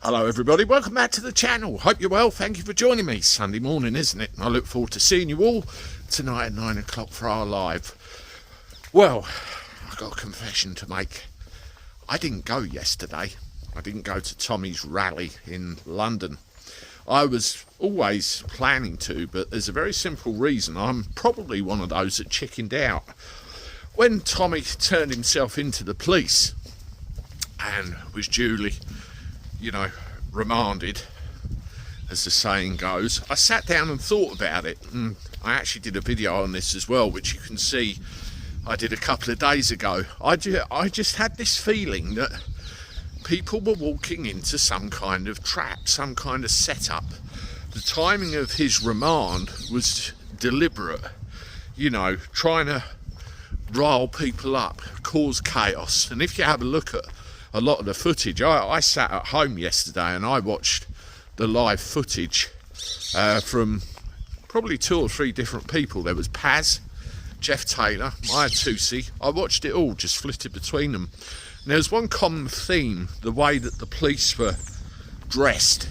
Hello everybody, welcome back to the channel. Hope you're well, thank you for joining me. Sunday morning, isn't it? I look forward to seeing you all tonight at 9 o'clock for our live. Well, I've got a confession to make. I didn't go yesterday. I didn't go to Tommy's rally in London. I was always planning to, but there's a very simple reason. I'm probably one of those that chickened out. When Tommy turned himself into the police and was duly remanded, as the saying goes, I sat down and thought about it, and I actually did a video on this as well, which you can see I did a couple of days ago. I just had this feeling that people were walking into some kind of trap, some kind of setup. The timing of his remand was deliberate, trying to rile people up, cause chaos. And if you have a look at a lot of the footage, I sat at home yesterday and I watched the live footage from probably 2 or 3 different people. There was Paz, Jeff Taylor, Maya Tusi. I watched it all, just flitted between them. And there was one common theme: the way that the police were dressed,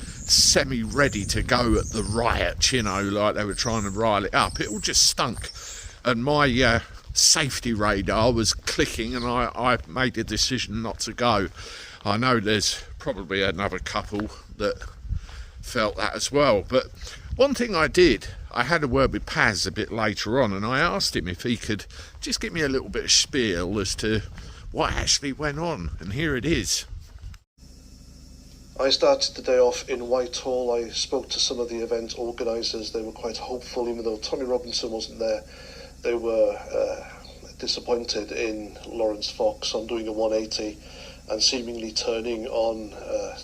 semi-ready to go at the riot, like they were trying to rile it up. It all just stunk. And my safety radar was clicking, and I made a decision not to go. I know there's probably another couple that felt that as well, but one thing I did, I had a word with Paz a bit later on, and I asked him if he could just give me a little bit of spiel as to what actually went on, and here it is. I started the day off in Whitehall. I spoke to some of the event organisers. They were quite hopeful, even though Tommy Robinson wasn't there. They were disappointed in Lawrence Fox on doing a 180 and seemingly turning on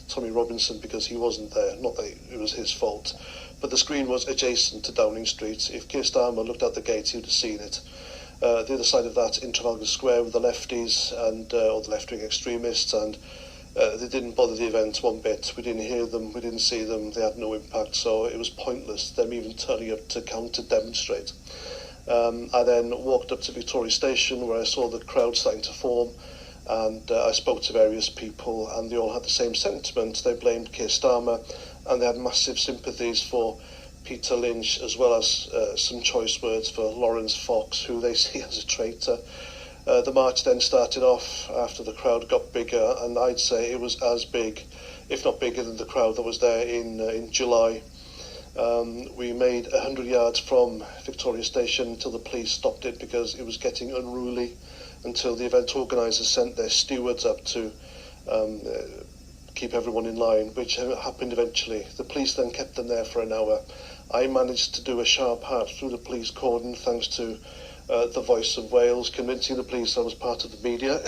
Tommy Robinson because he wasn't there. Not that it was his fault, but the screen was adjacent to Downing Street. If Keir Starmer looked out the gate, he would have seen it. The other side of that, in Trafalgar Square, with the lefties and or the left-wing extremists, and they didn't bother the event one bit. We didn't hear them, we didn't see them, they had no impact, so it was pointless, them even turning up to counter-demonstrate. I then walked up to Victoria Station, where I saw the crowd starting to form, and I spoke to various people, and they all had the same sentiment. They blamed Keir Starmer, and they had massive sympathies for Peter Lynch, as well as some choice words for Lawrence Fox, who they see as a traitor. The march then started off after the crowd got bigger, and I'd say it was as big, if not bigger, than the crowd that was there in July. We made 100 yards from Victoria Station until the police stopped it because it was getting unruly, until the event organisers sent their stewards up to keep everyone in line, which happened eventually. The police then kept them there for an hour. I managed to do a sharp hat through the police cordon thanks to the Voice of Wales, convincing the police I was part of the media.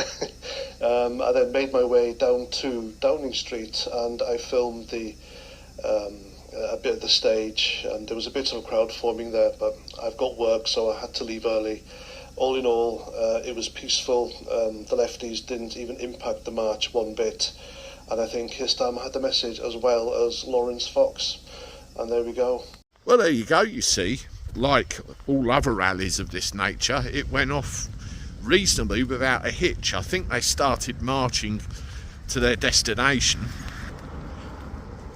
I then made my way down to Downing Street, and I filmed a bit of the stage, and there was a bit of a crowd forming there, but I've got work, so I had to leave early. All in all, it was peaceful. The lefties didn't even impact the march one bit, and I think Keir Starmer had the message as well as Lawrence Fox, and there we go. Well, there you go. You see, like all other rallies of this nature, it went off reasonably without a hitch. I think they started marching to their destination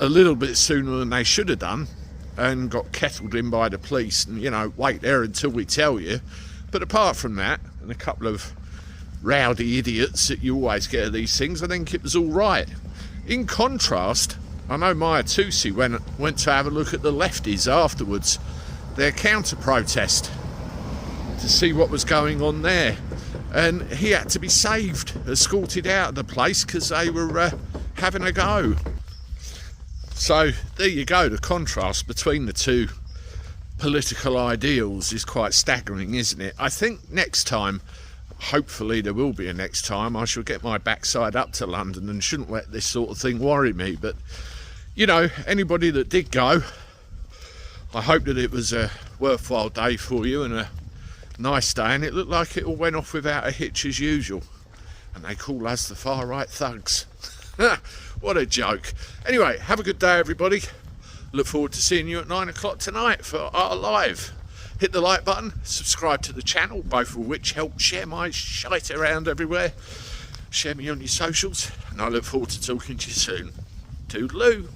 a little bit sooner than they should have done, and got kettled in by the police, and wait there until we tell you. But apart from that, and a couple of rowdy idiots that you always get at these things, I think it was all right. In contrast, I know Maya Tusi went to have a look at the lefties afterwards, their counter-protest, to see what was going on there, and he had to be saved, escorted out of the place because they were having a go. So there you go, the contrast between the two political ideals is quite staggering, isn't it? I think next time, hopefully there will be a next time, I shall get my backside up to London and shouldn't let this sort of thing worry me. But, anybody that did go, I hope that it was a worthwhile day for you and a nice day, and it looked like it all went off without a hitch as usual. And they call us the far-right thugs. What a joke. Anyway, have a good day, everybody. Look forward to seeing you at 9 o'clock tonight for our live. Hit the like button, subscribe to the channel, both of which help share my shite around everywhere. share me on your socials, and I look forward to talking to you soon. Toodaloo.